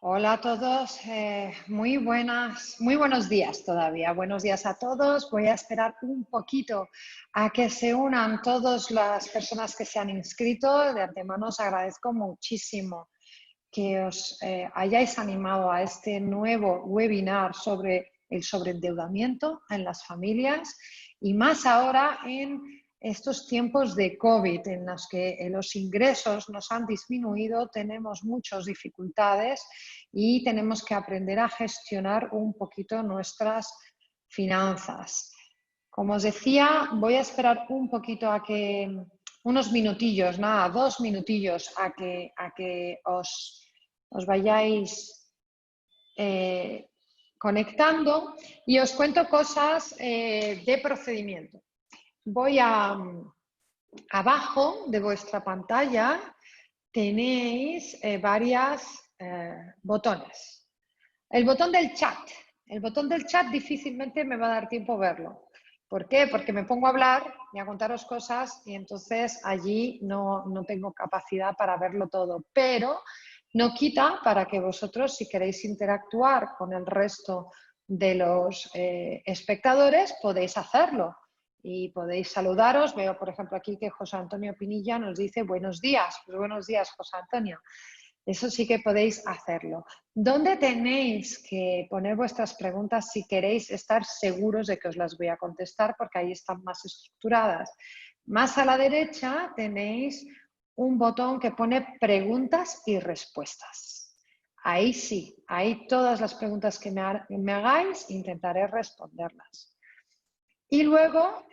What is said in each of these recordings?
Hola a todos, muy buenos días todavía. Buenos días a todos. Voy a esperar un poquito a que se unan todas las personas que se han inscrito. De antemano os agradezco muchísimo que os hayáis animado a este nuevo webinar sobre el sobreendeudamiento en las familias y más ahora en estos tiempos de COVID en los que los ingresos nos han disminuido, tenemos muchas dificultades y tenemos que aprender a gestionar un poquito nuestras finanzas. Como os decía, voy a esperar un poquito a que, unos minutillos, nada, 2 minutillos, a que os vayáis conectando y os cuento cosas de procedimiento. Voy abajo de vuestra pantalla, tenéis varios botones. El botón del chat. El botón del chat difícilmente me va a dar tiempo a verlo. ¿Por qué? Porque me pongo a hablar y a contaros cosas y entonces allí no tengo capacidad para verlo todo. Pero no quita para que vosotros, si queréis interactuar con el resto de los espectadores, podéis hacerlo. Y podéis saludaros. Veo, por ejemplo, aquí que José Antonio Pinilla nos dice buenos días. Pues buenos días, José Antonio. Eso sí que podéis hacerlo. ¿Dónde tenéis que poner vuestras preguntas si queréis estar seguros de que os las voy a contestar? Porque ahí están más estructuradas. Más a la derecha tenéis un botón que pone preguntas y respuestas. Ahí sí, ahí todas las preguntas que me hagáis intentaré responderlas. Y luego,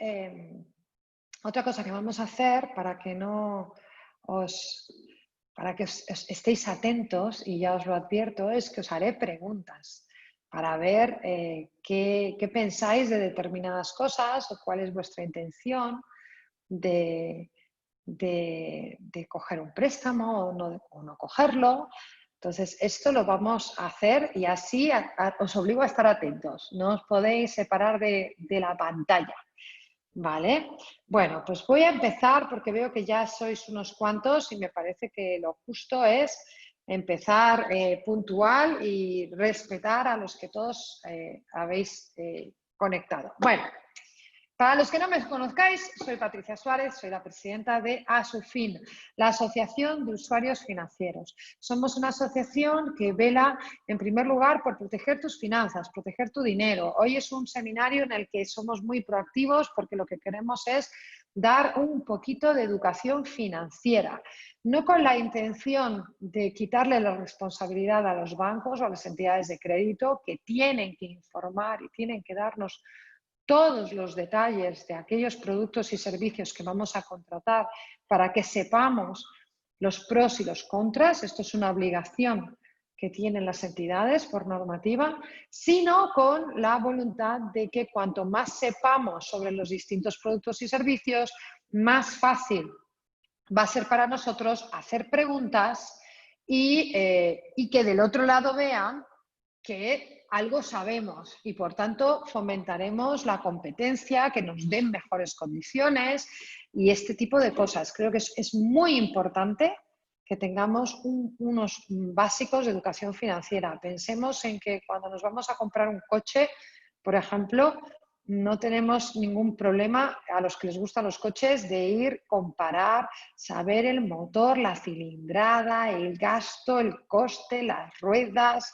otra cosa que vamos a hacer para que estéis atentos, y ya os lo advierto, es que os haré preguntas para ver qué pensáis de determinadas cosas o cuál es vuestra intención de, coger un préstamo o no cogerlo. Entonces, esto lo vamos a hacer y así os obligo a estar atentos. No os podéis separar de la pantalla. Vale, bueno, pues voy a empezar porque veo que ya sois unos cuantos y me parece que lo justo es empezar puntual y respetar a los que todos habéis conectado. Bueno, para los que no me conozcáis, soy Patricia Suárez, soy la presidenta de ASUFIN, la Asociación de Usuarios Financieros. Somos una asociación que vela, en primer lugar, por proteger tus finanzas, proteger tu dinero. Hoy es un seminario en el que somos muy proactivos porque lo que queremos es dar un poquito de educación financiera, no con la intención de quitarle la responsabilidad a los bancos o a las entidades de crédito que tienen que informar y tienen que darnos todos los detalles de aquellos productos y servicios que vamos a contratar para que sepamos los pros y los contras. Esto es una obligación que tienen las entidades por normativa, sino con la voluntad de que cuanto más sepamos sobre los distintos productos y servicios, más fácil va a ser para nosotros hacer preguntas y que del otro lado vean que algo sabemos y por tanto fomentaremos la competencia, que nos den mejores condiciones y este tipo de cosas. Creo que es muy importante que tengamos unos básicos de educación financiera. Pensemos en que cuando nos vamos a comprar un coche, por ejemplo, no tenemos ningún problema a los que les gustan los coches de ir, comparar, saber el motor, la cilindrada, el gasto, el coste, las ruedas.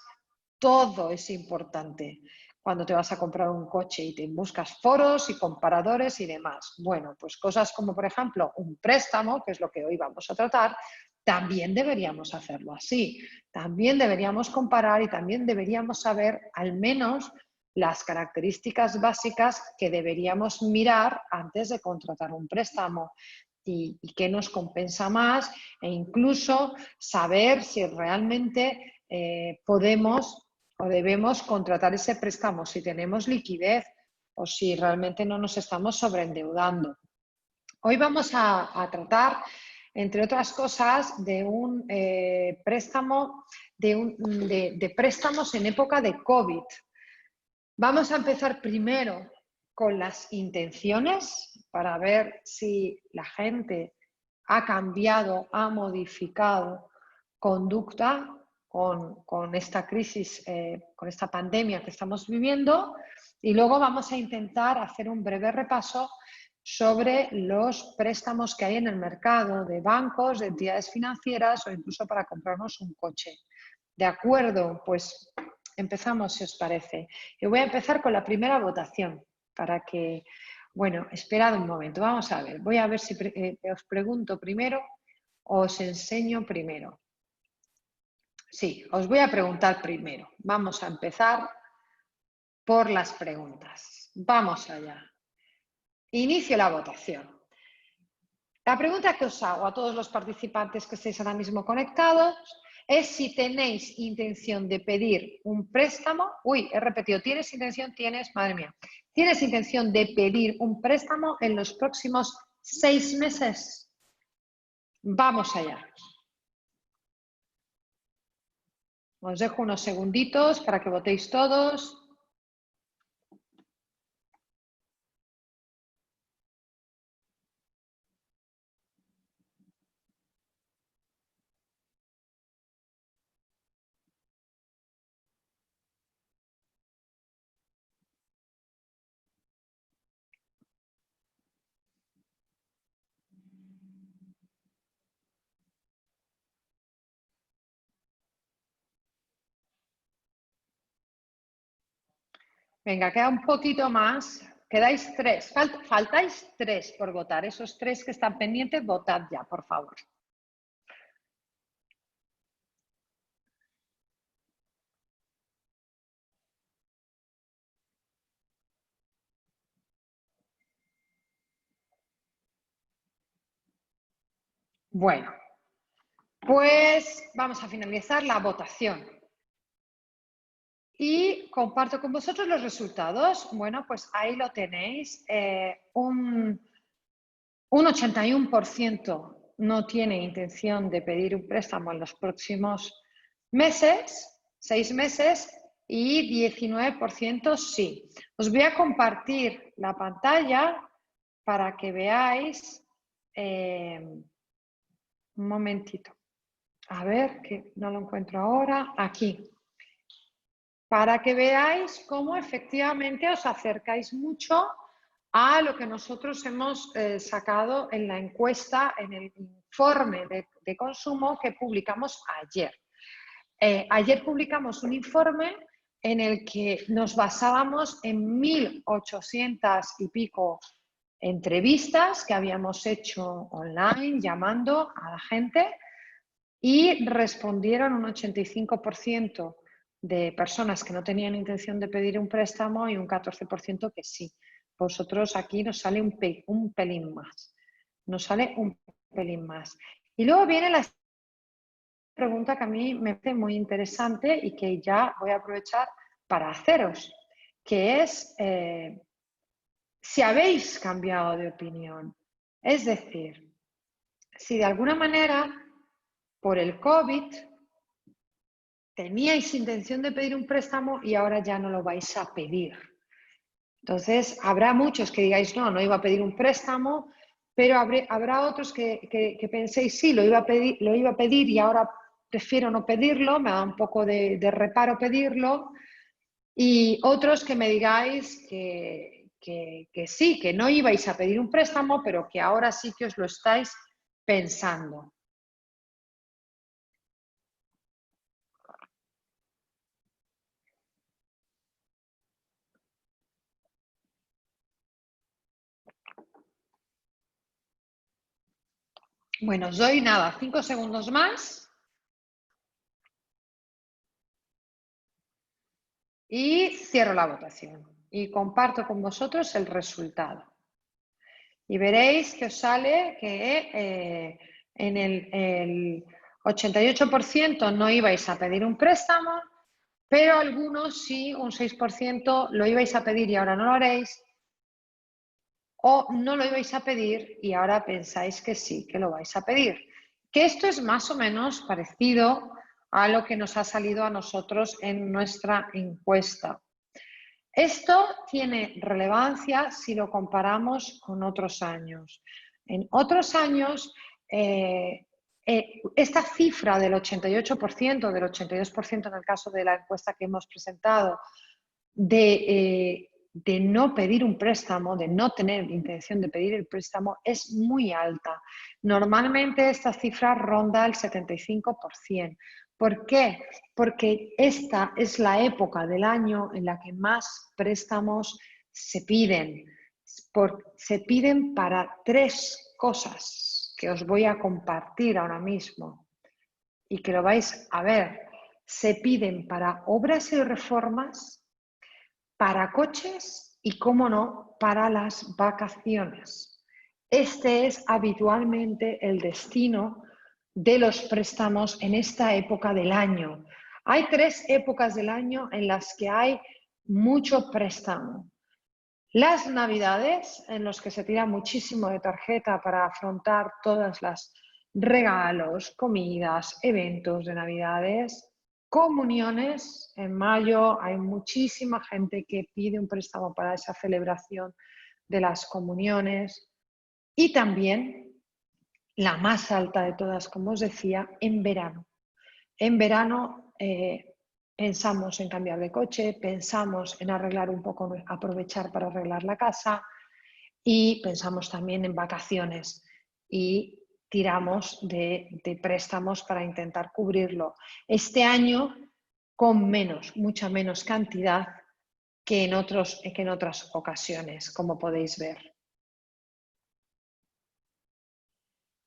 Todo es importante cuando te vas a comprar un coche y te buscas foros y comparadores y demás. Bueno, pues cosas como, por ejemplo, un préstamo, que es lo que hoy vamos a tratar, también deberíamos hacerlo así. También deberíamos comparar y también deberíamos saber al menos las características básicas que deberíamos mirar antes de contratar un préstamo y qué nos compensa más e incluso saber si realmente podemos o debemos contratar ese préstamo, si tenemos liquidez o si realmente no nos estamos sobreendeudando. Hoy vamos a tratar, entre otras cosas, de un préstamo, de préstamos en época de COVID. Vamos a empezar primero con las intenciones para ver si la gente ha cambiado, ha modificado conducta con esta crisis, con esta pandemia que estamos viviendo, y luego vamos a intentar hacer un breve repaso sobre los préstamos que hay en el mercado de bancos, de entidades financieras o incluso para comprarnos un coche. ¿De acuerdo? Pues empezamos, si os parece. Y voy a empezar con la primera votación para que... Bueno, esperad un momento, vamos a ver. Voy a ver si os pregunto primero o os enseño primero. Sí, os voy a preguntar primero. Vamos a empezar por las preguntas. Vamos allá. Inicio la votación. La pregunta que os hago a todos los participantes que estéis ahora mismo conectados es si tenéis intención de pedir un préstamo. Uy, he repetido, ¿tienes intención? Tienes, madre mía. ¿Tienes intención de pedir un préstamo en los próximos 6 meses? Vamos allá. Os dejo unos segunditos para que votéis todos. Venga, queda un poquito más. Quedáis 3. Faltáis 3 por votar. Esos 3 que están pendientes, votad ya, por favor. Bueno, pues vamos a finalizar la votación. Y comparto con vosotros los resultados. Bueno, pues ahí lo tenéis. Un 81% no tiene intención de pedir un préstamo en los próximos meses, 6 meses, y 19% sí. Os voy a compartir la pantalla para que veáis. Un momentito. A ver, que no lo encuentro ahora. Aquí. Para que veáis cómo efectivamente os acercáis mucho a lo que nosotros hemos sacado en la encuesta, en el informe de consumo que publicamos ayer. Ayer publicamos un informe en el que nos basábamos en 1.800 y pico entrevistas que habíamos hecho online, llamando a la gente, y respondieron un 85% de personas que no tenían intención de pedir un préstamo y un 14% que sí. Vosotros aquí nos sale un pelín más. Nos sale un pelín más. Y luego viene la pregunta que a mí me parece muy interesante y que ya voy a aprovechar para haceros, que es si habéis cambiado de opinión. Es decir, si de alguna manera por el COVID teníais intención de pedir un préstamo y ahora ya no lo vais a pedir. Entonces, habrá muchos que digáis, no, no iba a pedir un préstamo, pero habrá otros que penséis, sí, lo iba a pedir y ahora prefiero no pedirlo, me da un poco de reparo pedirlo. Y otros que me digáis que sí, que no ibais a pedir un préstamo, pero que ahora sí que os lo estáis pensando. Bueno, os doy nada, 5 segundos más. Y cierro la votación y comparto con vosotros el resultado. Y veréis que os sale que en el 88% no ibais a pedir un préstamo, pero algunos sí, un 6% lo ibais a pedir y ahora no lo haréis, o no lo ibais a pedir y ahora pensáis que sí, que lo vais a pedir. Que esto es más o menos parecido a lo que nos ha salido a nosotros en nuestra encuesta. Esto tiene relevancia si lo comparamos con otros años. En otros años, esta cifra del 88%, del 82% en el caso de la encuesta que hemos presentado, de no pedir un préstamo, de no tener intención de pedir el préstamo, es muy alta. Normalmente esta cifra ronda el 75%. ¿Por qué? Porque esta es la época del año en la que más préstamos se piden. Se piden para 3 cosas que os voy a compartir ahora mismo y que lo vais a ver. Se piden para obras y reformas, para coches y, cómo no, para las vacaciones. Este es habitualmente el destino de los préstamos en esta época del año. Hay 3 épocas del año en las que hay mucho préstamo. Las Navidades, en los que se tira muchísimo de tarjeta para afrontar todas las regalos, comidas, eventos de Navidades. Comuniones, en mayo hay muchísima gente que pide un préstamo para esa celebración de las comuniones. Y también la más alta de todas, como os decía, en verano. En verano pensamos en cambiar de coche, pensamos en arreglar un poco, aprovechar para arreglar la casa y pensamos también en vacaciones y tiramos de préstamos para intentar cubrirlo. Este año con mucha menos cantidad que en otras ocasiones, como podéis ver.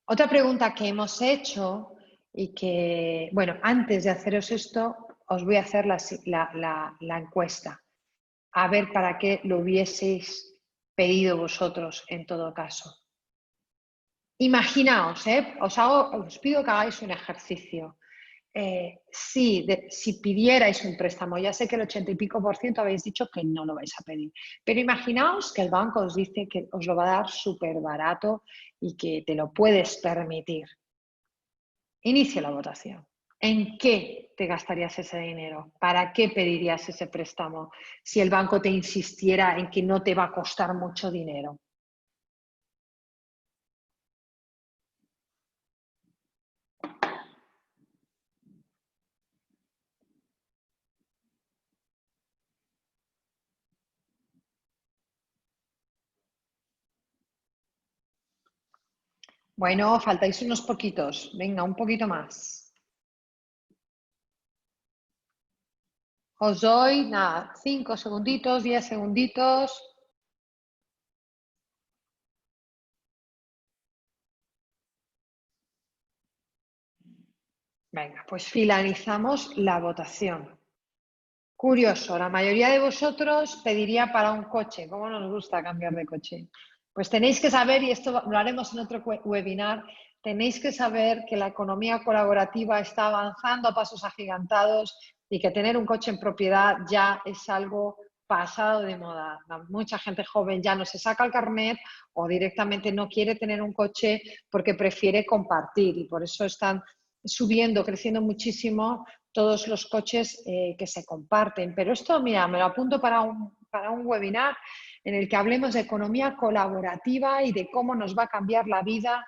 Otra pregunta que hemos hecho y que, bueno, antes de haceros esto, os voy a hacer la encuesta, a ver para qué lo hubieseis pedido vosotros en todo caso. Imaginaos, os pido que hagáis un ejercicio. Si pidierais un préstamo, ya sé que el 80 y pico % habéis dicho que no lo vais a pedir, pero imaginaos que el banco os dice que os lo va a dar súper barato y que te lo puedes permitir. Inicia la votación. ¿En qué te gastarías ese dinero? ¿Para qué pedirías ese préstamo si el banco te insistiera en que no te va a costar mucho dinero? Bueno, faltáis unos poquitos. Venga, un poquito más. Os doy, nada, 5 segunditos, 10 segunditos. Venga, pues finalizamos la votación. Curioso, la mayoría de vosotros pediría para un coche. ¿Cómo nos gusta cambiar de coche? Pues tenéis que saber, y esto lo haremos en otro webinar, tenéis que saber que la economía colaborativa está avanzando a pasos agigantados y que tener un coche en propiedad ya es algo pasado de moda. Mucha gente joven ya no se saca el carnet o directamente no quiere tener un coche porque prefiere compartir y por eso están subiendo, creciendo muchísimo todos los coches que se comparten. Pero esto, mira, me lo apunto para un webinar en el que hablemos de economía colaborativa y de cómo nos va a cambiar la vida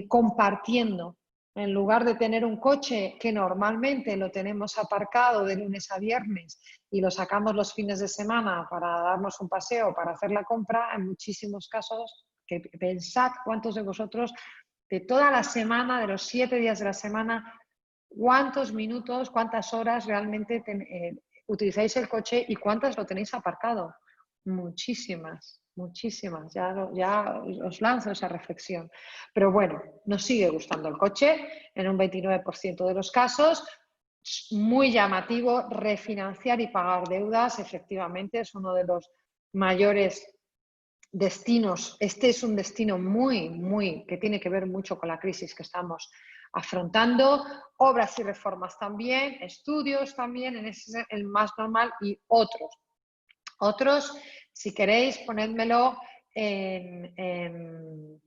compartiendo. En lugar de tener un coche que normalmente lo tenemos aparcado de lunes a viernes y lo sacamos los fines de semana para darnos un paseo, para hacer la compra, en muchísimos casos, que pensad cuántos de vosotros de toda la semana, de los 7 días de la semana, cuántos minutos, cuántas horas realmente utilizáis el coche y cuántas lo tenéis aparcado. Muchísimas, muchísimas. Ya os lanzo esa reflexión. Pero bueno, nos sigue gustando el coche en un 29% de los casos. Muy llamativo, refinanciar y pagar deudas, efectivamente, es uno de los mayores destinos. Este es un destino que tiene que ver mucho con la crisis que estamos afrontando. Obras y reformas también, estudios también, en ese es el más normal, y otros, si queréis, ponedmelo en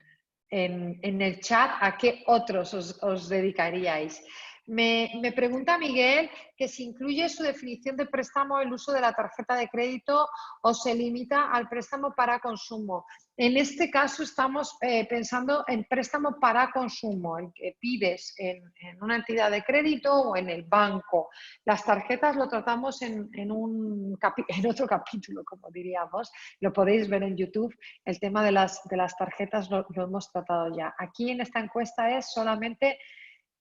el chat a qué otros os dedicaríais. Me pregunta Miguel que si incluye su definición de préstamo el uso de la tarjeta de crédito o se limita al préstamo para consumo. En este caso estamos pensando en préstamo para consumo, el que pides en una entidad de crédito o en el banco. Las tarjetas lo tratamos en otro capítulo, como diríamos. Lo podéis ver en YouTube. El tema de las tarjetas lo hemos tratado ya. Aquí en esta encuesta es solamente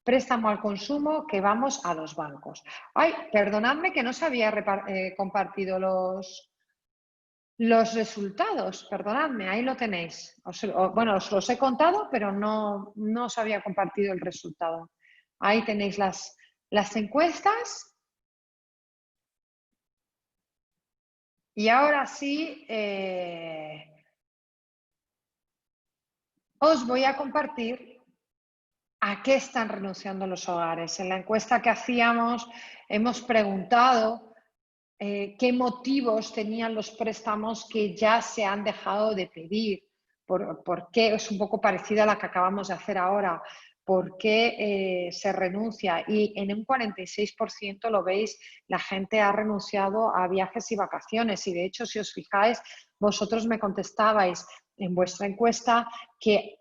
préstamo al consumo que vamos a los bancos. Ay, perdonadme que no se había compartido los resultados, perdonadme, ahí lo tenéis. Bueno, os los he contado, pero no os había compartido el resultado. Ahí tenéis las encuestas. Y ahora sí, os voy a compartir a qué están renunciando los hogares. En la encuesta que hacíamos hemos preguntado qué motivos tenían los préstamos que ya se han dejado de pedir. ¿Por qué? Es un poco parecida a la que acabamos de hacer ahora. ¿Por qué se renuncia? Y en un 46% lo veis, la gente ha renunciado a viajes y vacaciones. Y de hecho, si os fijáis, vosotros me contestabais en vuestra encuesta que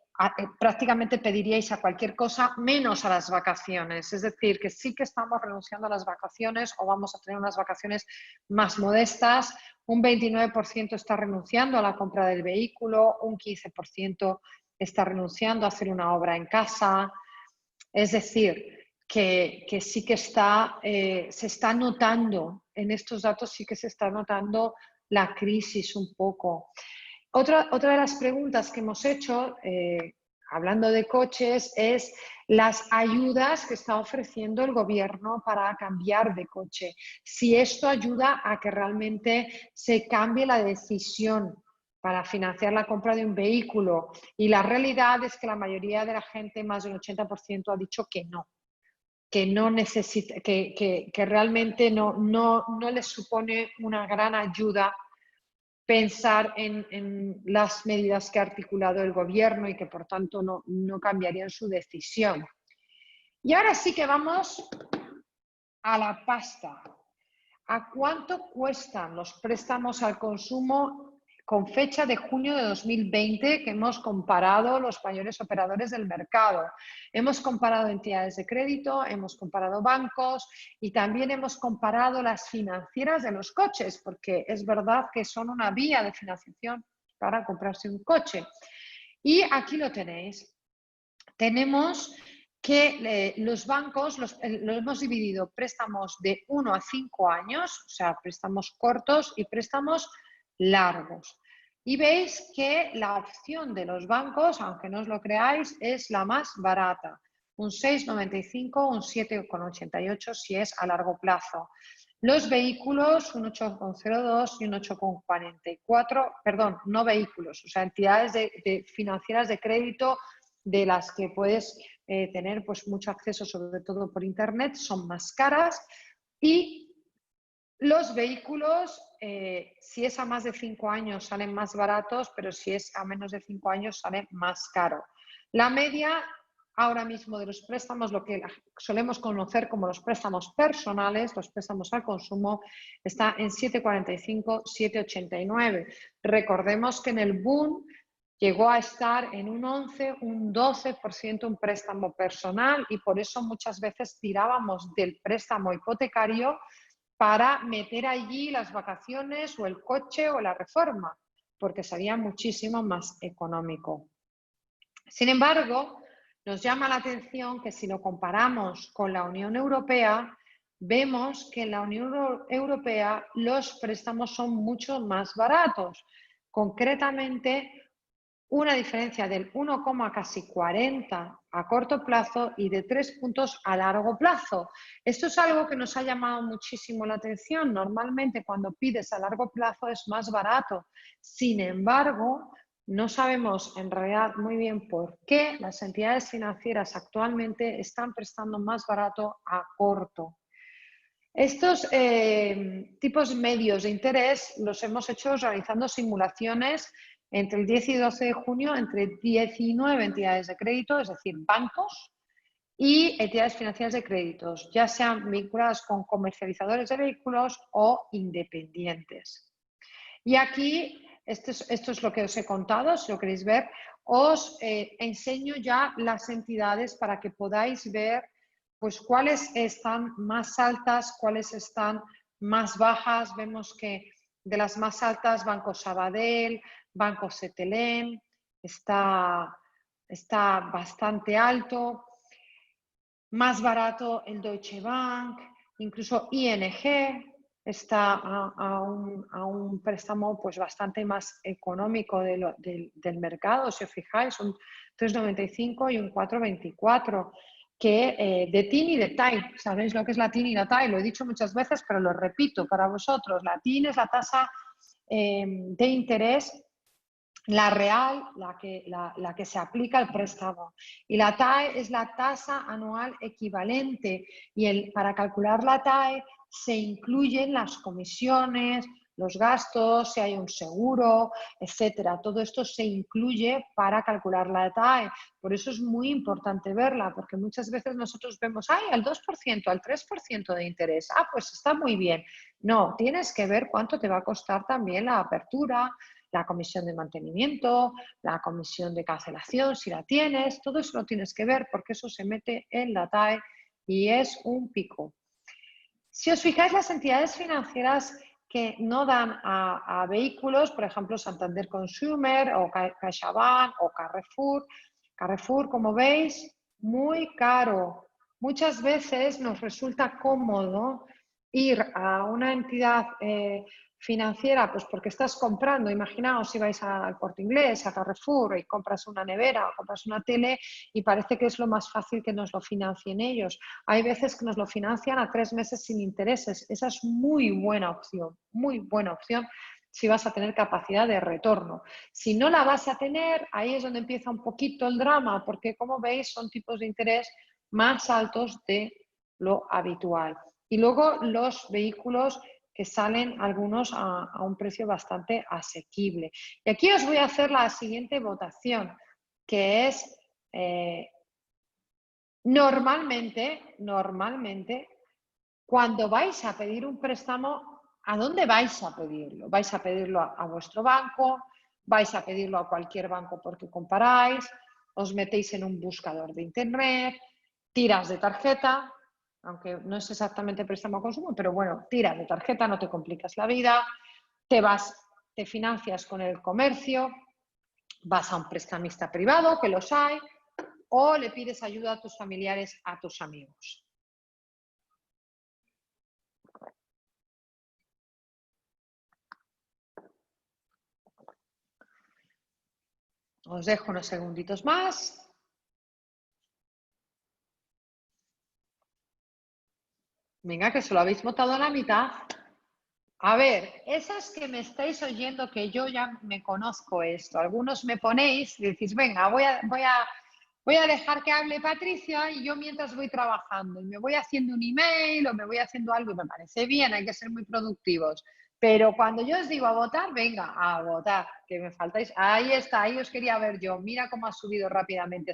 prácticamente pediríais a cualquier cosa menos a las vacaciones. Es decir, que sí que estamos renunciando a las vacaciones o vamos a tener unas vacaciones más modestas. Un 29% está renunciando a la compra del vehículo, un 15% está renunciando a hacer una obra en casa. Es decir, que sí que se está notando, en estos datos sí que se está notando la crisis un poco. Otra de las preguntas que hemos hecho, hablando de coches, es las ayudas que está ofreciendo el gobierno para cambiar de coche. Si esto ayuda a que realmente se cambie la decisión para financiar la compra de un vehículo. Y la realidad es que la mayoría de la gente, más del 80%, ha dicho que no necesita, que realmente no les supone una gran ayuda pensar en las medidas que ha articulado el gobierno y que por tanto no cambiarían su decisión. Y ahora sí que vamos a la pasta. ¿A cuánto cuestan los préstamos al consumo con fecha de junio de 2020 que hemos comparado los mayores operadores del mercado? Hemos comparado entidades de crédito, hemos comparado bancos y también hemos comparado las financieras de los coches, porque es verdad que son una vía de financiación para comprarse un coche. Y aquí lo tenéis. Tenemos que los bancos lo hemos dividido préstamos de 1 a 5 años, o sea, préstamos cortos y préstamos largos. Y veis que la opción de los bancos, aunque no os lo creáis, es la más barata. Un 6,95, un 7,88 si es a largo plazo. Los vehículos, un 8,02 y un 8,44, perdón, no vehículos, o sea, entidades financieras de crédito de las que puedes tener pues, mucho acceso, sobre todo por internet, son más caras. Y los vehículos, si es a más de 5 años, salen más baratos, pero si es a menos de 5 años, sale más caro. La media ahora mismo de los préstamos, lo que solemos conocer como los préstamos personales, los préstamos al consumo, está en 7,45, 7,89. Recordemos que en el boom llegó a estar en un 11, un 12% un préstamo personal y por eso muchas veces tirábamos del préstamo hipotecario para meter allí las vacaciones o el coche o la reforma, porque salía muchísimo más económico. Sin embargo, nos llama la atención que si lo comparamos con la Unión Europea, vemos que en la Unión Europea los préstamos son mucho más baratos. Concretamente, una diferencia del 1,40 a corto plazo y de 3 puntos a largo plazo. Esto es algo que nos ha llamado muchísimo la atención. Normalmente cuando pides a largo plazo es más barato. Sin embargo, no sabemos en realidad muy bien por qué las entidades financieras actualmente están prestando más barato a corto. Estos tipos medios de interés los hemos hecho realizando simulaciones entre el 10 y 12 de junio entre 19 entidades de crédito, es decir, bancos, y entidades financieras de créditos, ya sean vinculadas con comercializadores de vehículos o independientes. Y aquí, esto es lo que os he contado, si lo queréis ver, os enseño ya las entidades para que podáis ver pues cuáles están más altas, cuáles están más bajas. Vemos que de las más altas, Banco Sabadell, Banco Cetelem, está bastante alto. Más barato el Deutsche Bank, incluso ING está a un préstamo pues bastante más económico del mercado, si os fijáis, un 3,95 y un 4,24, que de TIN y de TAI. ¿Sabéis lo que es la TIN y la TAI? Lo he dicho muchas veces, pero lo repito para vosotros. La TIN es la tasa de interés, la real, la que se aplica al préstamo. Y la TAE es la tasa anual equivalente. Y para calcular la TAE se incluyen las comisiones, los gastos, si hay un seguro, etcétera. Todo esto se incluye para calcular la TAE. Por eso es muy importante verla, porque muchas veces nosotros vemos, ¡ay, al 2%, al 3% de interés! Ah, pues está muy bien. No, tienes que ver cuánto te va a costar también la apertura, la comisión de mantenimiento, la comisión de cancelación, si la tienes, todo eso lo tienes que ver porque eso se mete en la TAE y es un pico. Si os fijáis, las entidades financieras que no dan a vehículos, por ejemplo, Santander Consumer o CaixaBank o Carrefour. Carrefour, como veis, muy caro. Muchas veces nos resulta cómodo ir a una entidad financiera, pues porque estás comprando, imaginaos si vais al Corte Inglés, a Carrefour y compras una nevera o compras una tele y parece que es lo más fácil que nos lo financien ellos. Hay veces que nos lo financian a 3 meses sin intereses. Esa es muy buena opción si vas a tener capacidad de retorno. Si no la vas a tener, ahí es donde empieza un poquito el drama, porque como veis son tipos de interés más altos de lo habitual. Y luego los vehículos que salen algunos a un precio bastante asequible. Y aquí os voy a hacer la siguiente votación, que es normalmente, cuando vais a pedir un préstamo, ¿a dónde vais a pedirlo? ¿Vais a pedirlo a vuestro banco? ¿Vais a pedirlo a cualquier banco porque comparáis? ¿Os metéis en un buscador de internet? ¿Tiras de tarjeta? Aunque no es exactamente préstamo a consumo, pero bueno, tiras de tarjeta, no te complicas la vida. Te financias con el comercio, vas a un prestamista privado, que los hay, o le pides ayuda a tus familiares, a tus amigos. Os dejo unos segunditos más. Venga, que se lo habéis votado a la mitad. A ver, esas que me estáis oyendo, que yo ya me conozco esto. Algunos me ponéis y decís, venga, voy a dejar que hable Patricia y yo mientras voy trabajando. Y me voy haciendo un email o me voy haciendo algo y me parece bien, hay que ser muy productivos. Pero cuando yo os digo a votar, venga, a votar, que me faltáis. Ahí está, ahí os quería ver yo. Mira cómo ha subido rápidamente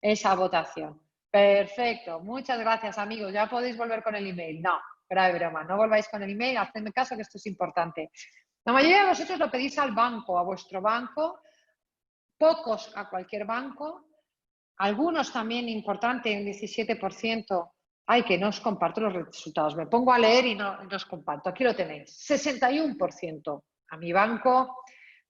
esa votación. Perfecto, muchas gracias amigos. Ya podéis volver con el email. No, fuera de broma, no volváis con el email, hacedme caso que esto es importante. La mayoría de vosotros lo pedís al banco, a vuestro banco, pocos a cualquier banco, algunos también, importante, un 17%. Ay, que no os comparto los resultados. Me pongo a leer y no os comparto. Aquí lo tenéis. 61% a mi banco,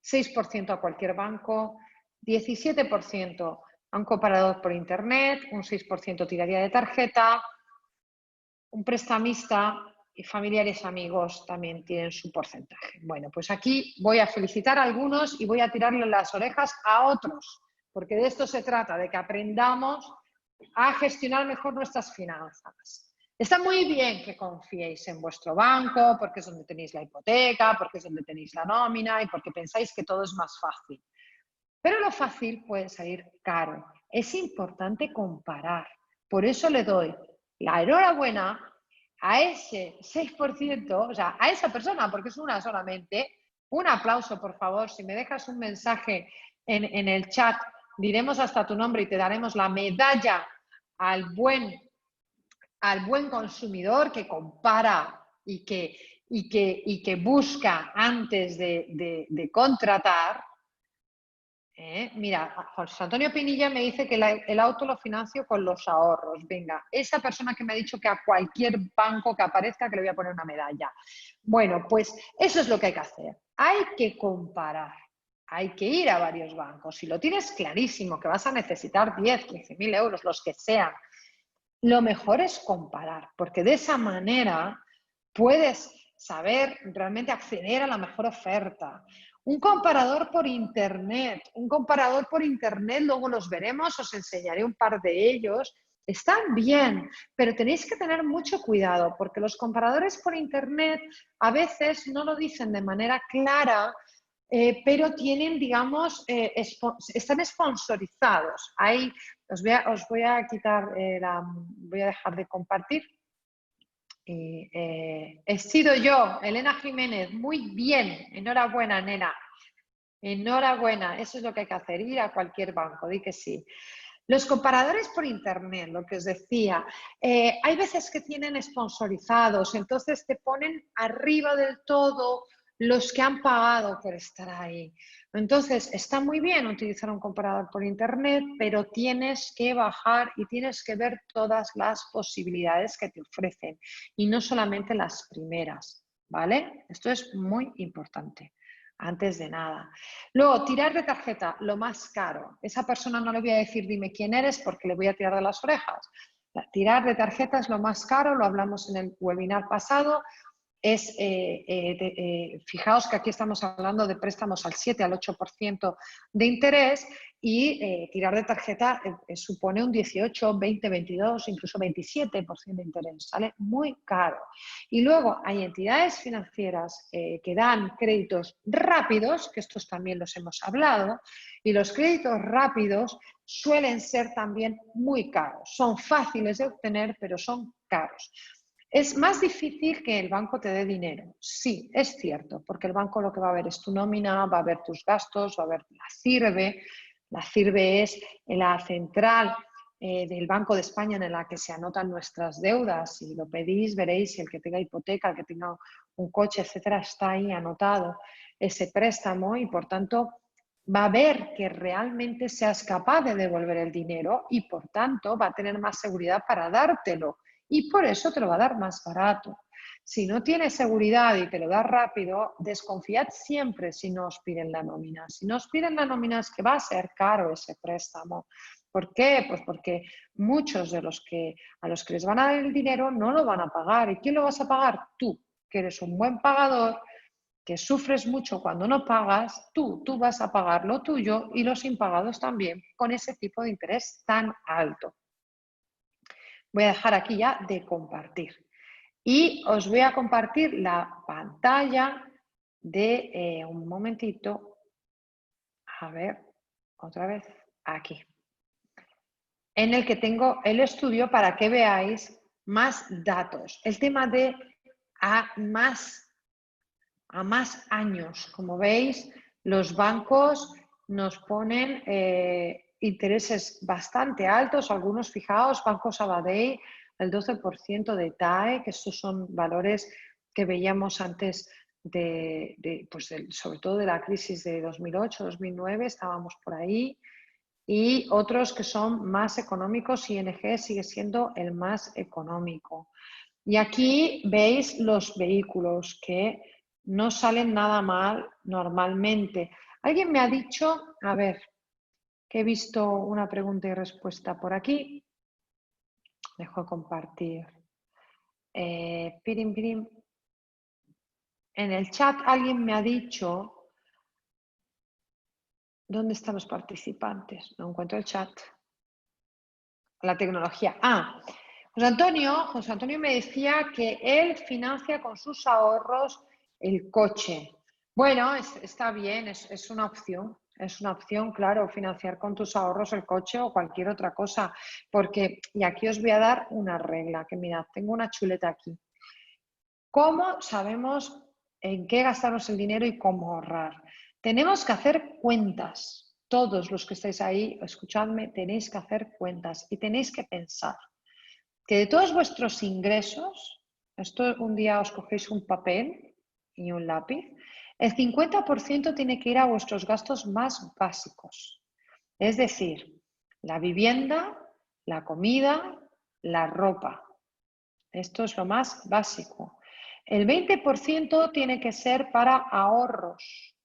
6% a cualquier banco, 17% a un comparador por internet, un 6% tiraría de tarjeta, un prestamista y familiares amigos también tienen su porcentaje. Bueno, pues aquí voy a felicitar a algunos y voy a tirarle las orejas a otros, porque de esto se trata, de que aprendamos a gestionar mejor nuestras finanzas. Está muy bien que confiéis en vuestro banco, porque es donde tenéis la hipoteca, porque es donde tenéis la nómina y porque pensáis que todo es más fácil. Pero lo fácil puede salir caro. Es importante comparar. Por eso le doy la enhorabuena a ese 6%, o sea, a esa persona, porque es una solamente. Un aplauso, por favor. Si me dejas un mensaje en el chat, diremos hasta tu nombre y te daremos la medalla al buen consumidor que compara y que busca antes de contratar. Mira, José Antonio Pinilla me dice que el auto lo financio con los ahorros. Venga, esa persona que me ha dicho que a cualquier banco que aparezca que le voy a poner una medalla. Bueno, pues eso es lo que hay que hacer. Hay que comparar. Hay que ir a varios bancos. Si lo tienes clarísimo que vas a necesitar 10, 15.000 euros, los que sean, lo mejor es comparar, porque de esa manera puedes saber realmente acceder a la mejor oferta. Un comparador por internet, luego los veremos, os enseñaré un par de ellos. Están bien, pero tenéis que tener mucho cuidado porque los comparadores por internet a veces no lo dicen de manera clara, pero tienen, digamos, están sponsorizados. Ahí os voy a quitar, voy a dejar de compartir. He sido yo, Elena Jiménez. Muy bien, enhorabuena, nena. Enhorabuena, eso es lo que hay que hacer, ir a cualquier banco, di que sí. Los comparadores por internet, lo que os decía, hay veces que tienen sponsorizados, entonces te ponen arriba del todo los que han pagado por estar ahí. Entonces, está muy bien utilizar un comparador por internet, pero tienes que bajar y tienes que ver todas las posibilidades que te ofrecen y no solamente las primeras, ¿vale? Esto es muy importante. Antes de nada. Luego, tirar de tarjeta, lo más caro. Esa persona no le voy a decir dime quién eres porque le voy a tirar de las orejas. Tirar de tarjeta es lo más caro, lo hablamos en el webinar pasado. Fijaos que aquí estamos hablando de préstamos al 7 al 8% de interés y tirar de tarjeta supone un 18, 20, 22, incluso 27% de interés, ¿sale? Muy caro. Y luego hay entidades financieras que dan créditos rápidos, que estos también los hemos hablado, y los créditos rápidos suelen ser también muy caros. Son fáciles de obtener, pero son caros. ¿Es más difícil que el banco te dé dinero? Sí, es cierto, porque el banco lo que va a ver es tu nómina, va a ver tus gastos, va a ver la CIRBE. La CIRBE es la central del Banco de España en la que se anotan nuestras deudas. Si lo pedís, veréis, el que tenga hipoteca, el que tenga un coche, etcétera, está ahí anotado ese préstamo y, por tanto, va a ver que realmente seas capaz de devolver el dinero y, por tanto, va a tener más seguridad para dártelo. Y por eso te lo va a dar más barato. Si no tienes seguridad y te lo da rápido, desconfiad siempre si no os piden la nómina. Si no os piden la nómina es que va a ser caro ese préstamo. ¿Por qué? Pues porque muchos de a los que les van a dar el dinero no lo van a pagar. ¿Y quién lo vas a pagar? Tú, que eres un buen pagador, que sufres mucho cuando no pagas, tú vas a pagar lo tuyo y los impagados también con ese tipo de interés tan alto. Voy a dejar aquí ya de compartir. Y os voy a compartir la pantalla de un momentito. A ver, otra vez aquí. En el que tengo el estudio para que veáis más datos. El tema de a más años. Como veis, los bancos nos ponen intereses bastante altos, algunos, fijaos, Banco Sabadell, el 12% de TAE, que estos son valores que veíamos antes sobre todo de la crisis de 2008-2009, estábamos por ahí, y otros que son más económicos, ING sigue siendo el más económico. Y aquí veis los vehículos que no salen nada mal normalmente. Alguien me ha dicho, a ver, que he visto una pregunta y respuesta por aquí. Dejo de compartir. Pirim, pirim. En el chat alguien me ha dicho, ¿dónde están los participantes? No encuentro el chat. La tecnología. José Antonio me decía que él financia con sus ahorros el coche. Bueno, está bien, es una opción. Es una opción, claro, financiar con tus ahorros el coche o cualquier otra cosa. Porque, y aquí os voy a dar una regla, que mirad, tengo una chuleta aquí. ¿Cómo sabemos en qué gastarnos el dinero y cómo ahorrar? Tenemos que hacer cuentas. todos los que estáis ahí, escuchadme, tenéis que hacer cuentas y tenéis que pensar que de todos vuestros ingresos, esto un día os cogéis un papel y un lápiz, el 50% tiene que ir a vuestros gastos más básicos. Es decir, la vivienda, la comida, la ropa. Esto es lo más básico. El 20% tiene que ser para ahorros.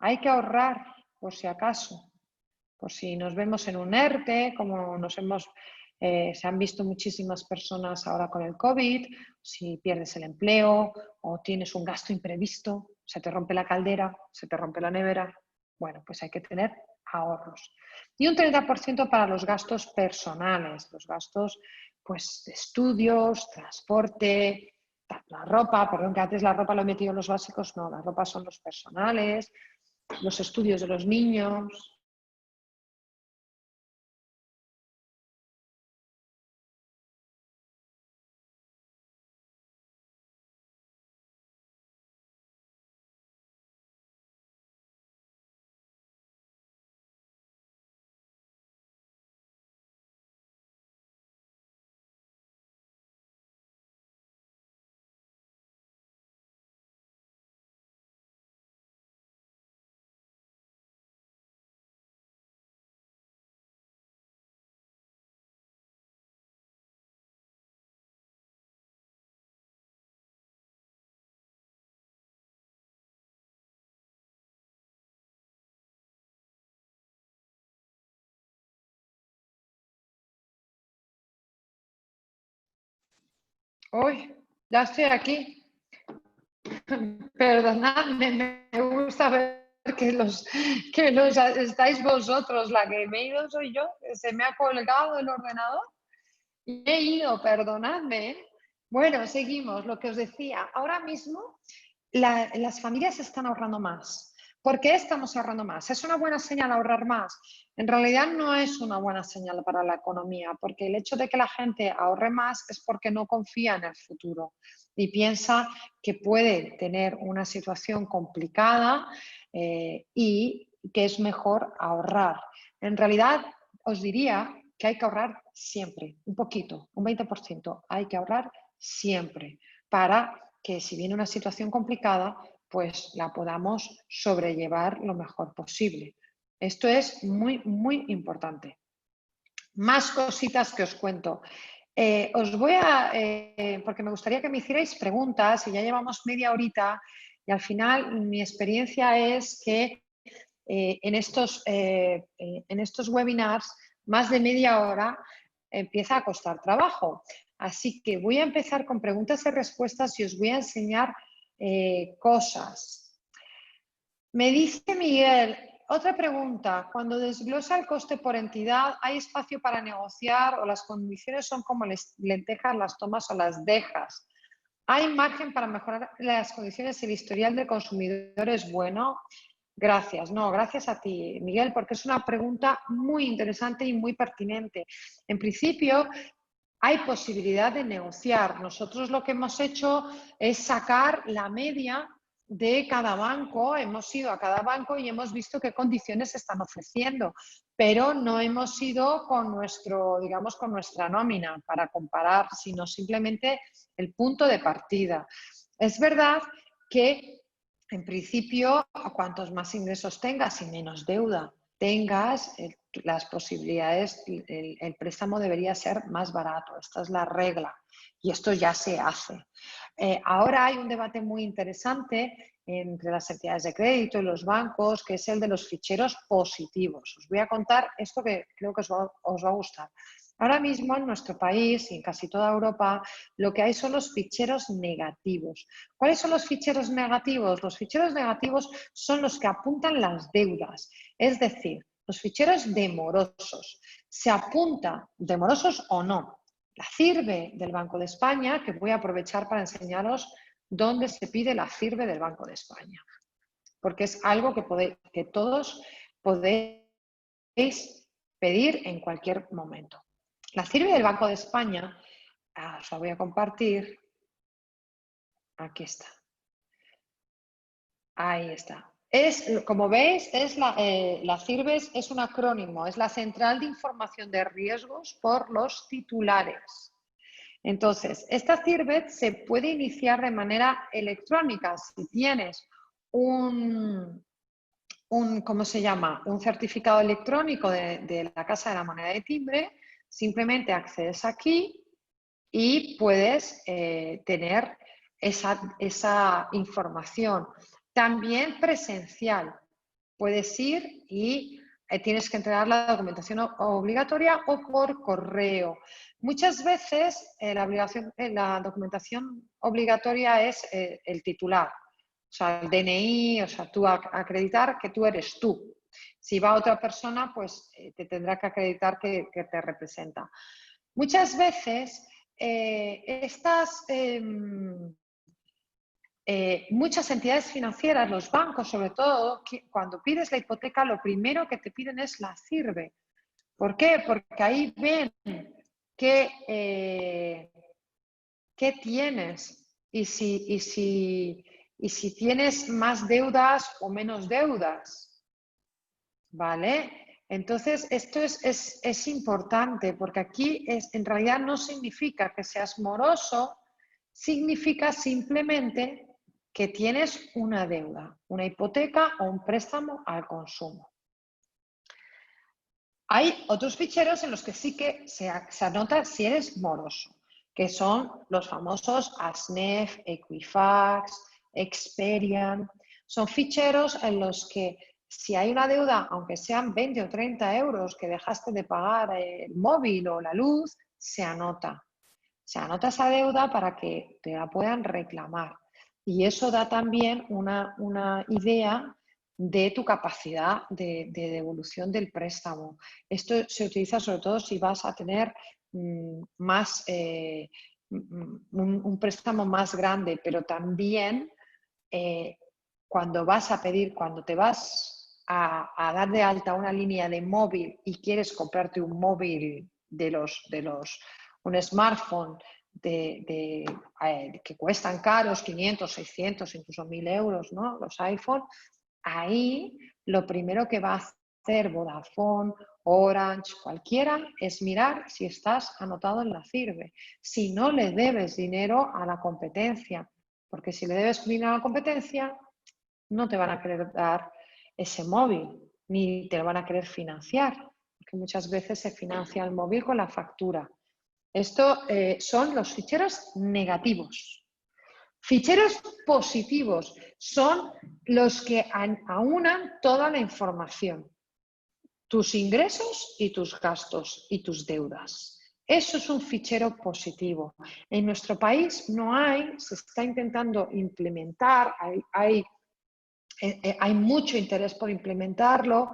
Hay que ahorrar por si acaso, por si nos vemos en un ERTE, como se han visto muchísimas personas ahora con el COVID, si pierdes el empleo o tienes un gasto imprevisto, se te rompe la caldera, se te rompe la nevera. Bueno, pues hay que tener ahorros. Y un 30% para los gastos personales, los gastos pues, de estudios, transporte, la ropa, perdón que antes la ropa lo he metido en los básicos, no, la ropa son los personales, los estudios de los niños. Uy, ya estoy aquí. Perdonadme, me gusta ver que los estáis vosotros, la que me he ido soy yo, se me ha colgado el ordenador y me he ido, perdonadme. ¿Eh? Bueno, seguimos, lo que os decía, ahora mismo las familias están ahorrando más. ¿Por qué estamos ahorrando más? ¿Es una buena señal ahorrar más? En realidad no es una buena señal para la economía, porque el hecho de que la gente ahorre más es porque no confía en el futuro y piensa que puede tener una situación complicada y que es mejor ahorrar. En realidad, os diría que hay que ahorrar siempre, un poquito, un 20%, hay que ahorrar siempre para que si viene una situación complicada, pues la podamos sobrellevar lo mejor posible. Esto es muy, muy importante. Más cositas que os cuento. Os voy a, porque me gustaría que me hicierais preguntas y ya llevamos media horita y al final mi experiencia es que en estos webinars más de media hora empieza a costar trabajo. Así que voy a empezar con preguntas y respuestas y os voy a enseñar cosas. Me dice Miguel, otra pregunta, cuando desglosa el coste por entidad, ¿hay espacio para negociar o las condiciones son como lentejas, las tomas o las dejas? ¿Hay margen para mejorar las condiciones? ¿El historial del consumidor es bueno? Gracias, no, gracias a ti, Miguel, porque es una pregunta muy interesante y muy pertinente. En principio, hay posibilidad de negociar. Nosotros lo que hemos hecho es sacar la media de cada banco, hemos ido a cada banco y hemos visto qué condiciones están ofreciendo, pero no hemos ido con nuestro, digamos, con nuestra nómina para comparar, sino simplemente el punto de partida. Es verdad que en principio, cuantos más ingresos tengas y menos deuda tengas, las posibilidades, el préstamo debería ser más barato. Esta es la regla y esto ya se hace. Ahora hay un debate muy interesante entre las entidades de crédito y los bancos, que es el de los ficheros positivos. Os voy a contar esto que creo que os va a gustar. Ahora mismo en nuestro país y en casi toda Europa lo que hay son los ficheros negativos. ¿Cuáles son los ficheros negativos? Los ficheros negativos son los que apuntan las deudas, es decir, los ficheros demorosos. Se apunta, demorosos o no, la CIRBE del Banco de España, que voy a aprovechar para enseñaros dónde se pide la CIRBE del Banco de España, porque es algo que todos podéis pedir en cualquier momento. La CIRBE del Banco de España, os la voy a compartir, aquí está. Ahí está. Como veis, la CIRBES es un acrónimo, es la Central de Información de Riesgos por los Titulares. Entonces, esta CIRBES se puede iniciar de manera electrónica si tienes ¿cómo se llama? Un certificado electrónico de la Casa de la Moneda de Timbre. Simplemente accedes aquí y puedes tener esa información. También presencial. Puedes ir y tienes que entregar la documentación obligatoria o por correo. Muchas veces la documentación obligatoria es el titular, o sea, el DNI, o sea, tú acreditar que tú eres tú. Si va otra persona, pues te tendrá que acreditar que te representa. Muchas veces muchas entidades financieras, los bancos sobre todo, cuando pides la hipoteca, lo primero que te piden es la CIRBE. ¿Por qué? Porque ahí ven qué tienes y si tienes más deudas o menos deudas. ¿Vale? Entonces, esto es importante porque aquí en realidad no significa que seas moroso, significa simplemente que tienes una deuda, una hipoteca o un préstamo al consumo. Hay otros ficheros en los que sí que se anota si eres moroso, que son los famosos ASNEF, Equifax, Experian. Son ficheros en los que si hay una deuda, aunque sean 20 o 30 euros que dejaste de pagar el móvil o la luz, se anota. Se anota esa deuda para que te la puedan reclamar. Y eso da también una idea de tu capacidad de devolución del préstamo. Esto se utiliza sobre todo si vas a tener un préstamo más grande, pero también cuando te vas a dar de alta una línea de móvil y quieres comprarte un móvil un smartphone que cuestan caros, 500, 600, incluso 1000 euros, ¿no? Los iPhone, ahí lo primero que va a hacer Vodafone, Orange, cualquiera, es mirar si estás anotado en la CIRBE. Si no le debes dinero a la competencia, porque si le debes dinero a la competencia, no te van a querer dar ese móvil, ni te lo van a querer financiar, porque muchas veces se financia el móvil con la factura. Esto son los ficheros negativos. Ficheros positivos son los que aunan toda la información, tus ingresos y tus gastos y tus deudas. Eso es un fichero positivo. En nuestro país no hay, se está intentando implementar, hay mucho interés por implementarlo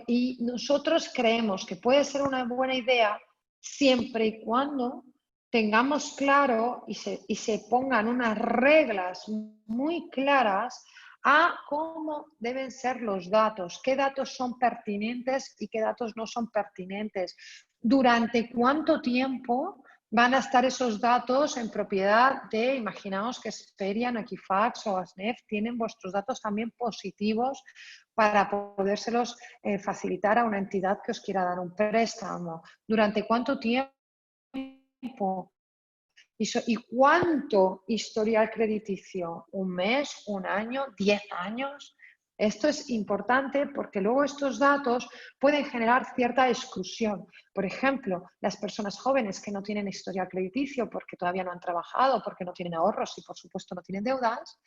y nosotros creemos que puede ser una buena idea siempre y cuando tengamos claro y se pongan unas reglas muy claras a cómo deben ser los datos, qué datos son pertinentes y qué datos no son pertinentes, durante cuánto tiempo van a estar esos datos en propiedad imaginaos que Experian, Equifax o ASNEF tienen vuestros datos también positivos para podérselos facilitar a una entidad que os quiera dar un préstamo. ¿Durante cuánto tiempo? ¿Y cuánto historial crediticio? ¿Un mes? ¿Un año? ¿10 años? Esto es importante porque luego estos datos pueden generar cierta exclusión. Por ejemplo, las personas jóvenes que no tienen historial crediticio porque todavía no han trabajado, porque no tienen ahorros y por supuesto no tienen deudas,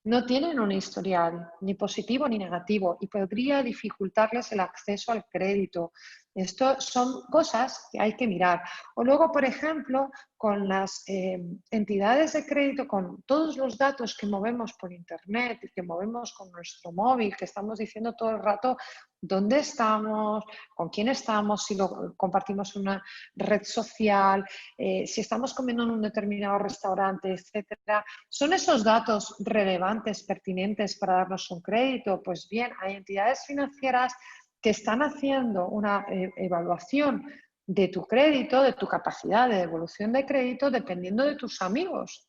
no tienen un historial ni positivo ni negativo y podría dificultarles el acceso al crédito. Esto son cosas que hay que mirar. O luego, por ejemplo, con las entidades de crédito, con todos los datos que movemos por Internet y que movemos con nuestro móvil, que estamos diciendo todo el rato dónde estamos, con quién estamos, si lo compartimos en una red social, si estamos comiendo en un determinado restaurante, etcétera. ¿Son esos datos relevantes, pertinentes para darnos un crédito? Pues bien, hay entidades financieras que están haciendo una evaluación de tu crédito, de tu capacidad de devolución de crédito, dependiendo de tus amigos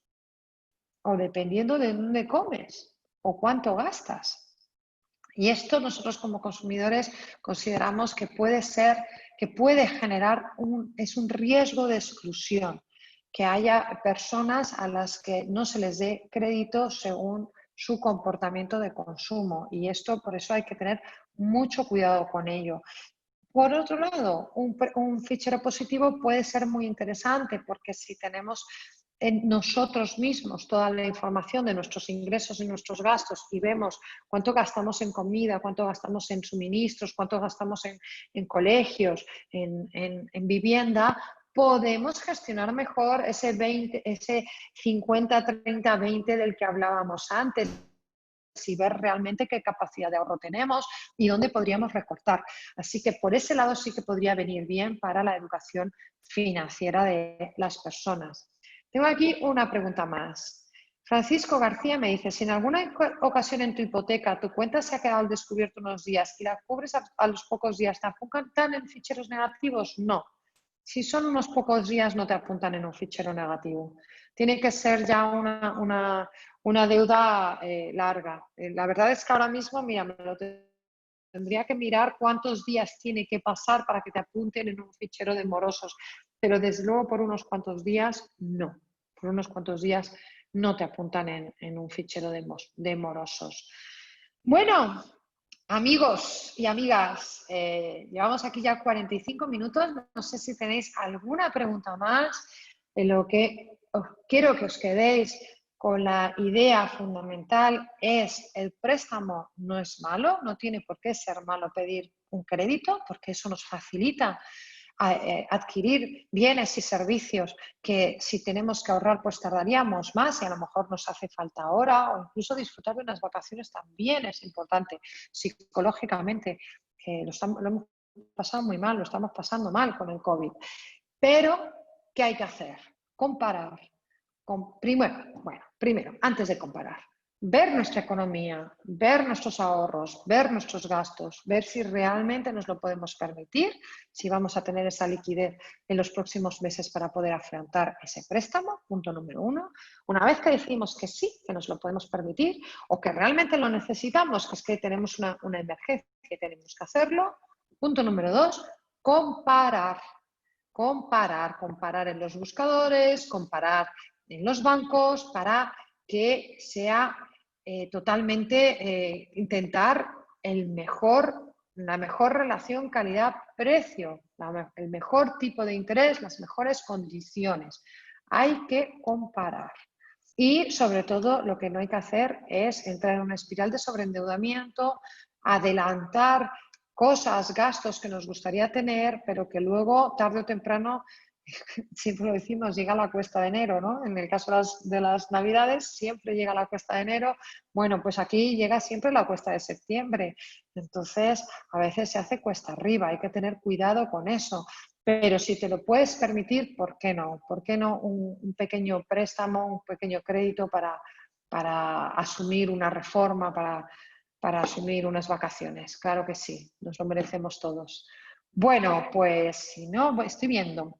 o dependiendo de dónde comes o cuánto gastas. Y esto nosotros como consumidores consideramos que puede ser, que puede generar es un riesgo de exclusión, que haya personas a las que no se les dé crédito según su comportamiento de consumo. Y esto, por eso hay que tener mucho cuidado con ello. Por otro lado, un fichero positivo puede ser muy interesante porque si tenemos en nosotros mismos toda la información de nuestros ingresos y nuestros gastos y vemos cuánto gastamos en comida, cuánto gastamos en suministros, cuánto gastamos en colegios, en vivienda, podemos gestionar mejor ese 20, ese 50-30-20 del que hablábamos antes y ver realmente qué capacidad de ahorro tenemos y dónde podríamos recortar. Así que por ese lado sí que podría venir bien para la educación financiera de las personas. Tengo aquí una pregunta más. Francisco García me dice, si en alguna ocasión en tu hipoteca tu cuenta se ha quedado al descubierto unos días y la cubres a los pocos días, ¿te apuntan en ficheros negativos? No. Si son unos pocos días no te apuntan en un fichero negativo. Tiene que ser ya una deuda larga. La verdad es que ahora mismo, mira, me lo tendría que mirar cuántos días tiene que pasar para que te apunten en un fichero de morosos, pero desde luego por unos cuantos días no. Por unos cuantos días no te apuntan en un fichero de morosos. Bueno, amigos y amigas, llevamos aquí ya 45 minutos. No sé si tenéis alguna pregunta más. Lo que quiero que os quedéis con la idea fundamental es el préstamo no es malo, no tiene por qué ser malo pedir un crédito, porque eso nos facilita adquirir bienes y servicios que si tenemos que ahorrar pues tardaríamos más y a lo mejor nos hace falta ahora, o incluso disfrutar de unas vacaciones también es importante psicológicamente, que lo hemos pasado muy mal, lo estamos pasando mal con el COVID. Pero, ¿qué hay que hacer? Comparar. Primero, antes de comparar, ver nuestra economía, ver nuestros ahorros, ver nuestros gastos, ver si realmente nos lo podemos permitir, si vamos a tener esa liquidez en los próximos meses para poder afrontar ese préstamo, punto número 1. Una vez que decimos que sí, que nos lo podemos permitir o que realmente lo necesitamos, que es que tenemos una emergencia que tenemos que hacerlo, punto número 2, comparar en los buscadores, comparar en los bancos para que sea totalmente intentar la mejor relación calidad-precio, el mejor tipo de interés, las mejores condiciones. Hay que comparar. Y sobre todo lo que no hay que hacer es entrar en una espiral de sobreendeudamiento, adelantar cosas, gastos que nos gustaría tener, pero que luego, tarde o temprano, siempre lo decimos, llega la cuesta de enero, ¿no? En el caso de las Navidades, siempre llega la cuesta de enero. Bueno, pues aquí llega siempre la cuesta de septiembre. Entonces, a veces se hace cuesta arriba, hay que tener cuidado con eso. Pero si te lo puedes permitir, ¿por qué no? ¿Por qué no un pequeño préstamo, un pequeño crédito para asumir una reforma, para asumir unas vacaciones? Claro que sí, nos lo merecemos todos. Bueno, pues si no, estoy viendo,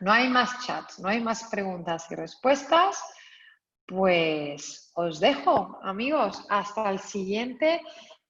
no hay más chats, no hay más preguntas y respuestas, pues os dejo, amigos, hasta el siguiente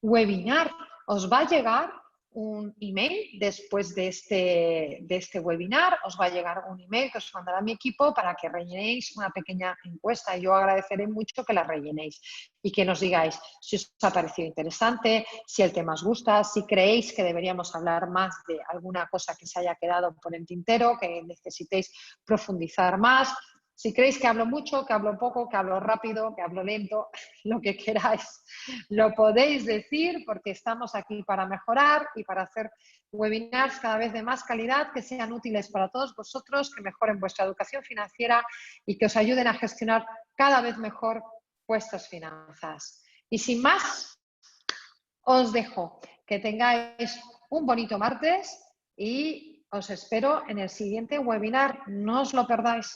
webinar. Os va a llegar un email después de este webinar, os va a llegar un email que os mandará mi equipo para que rellenéis una pequeña encuesta. Yo agradeceré mucho que la rellenéis y que nos digáis si os ha parecido interesante, si el tema os gusta, si creéis que deberíamos hablar más de alguna cosa que se haya quedado por el tintero, que necesitéis profundizar más. Si creéis que hablo mucho, que hablo poco, que hablo rápido, que hablo lento, lo que queráis, lo podéis decir porque estamos aquí para mejorar y para hacer webinars cada vez de más calidad, que sean útiles para todos vosotros, que mejoren vuestra educación financiera y que os ayuden a gestionar cada vez mejor vuestras finanzas. Y sin más, os dejo. Que tengáis un bonito martes y os espero en el siguiente webinar. No os lo perdáis.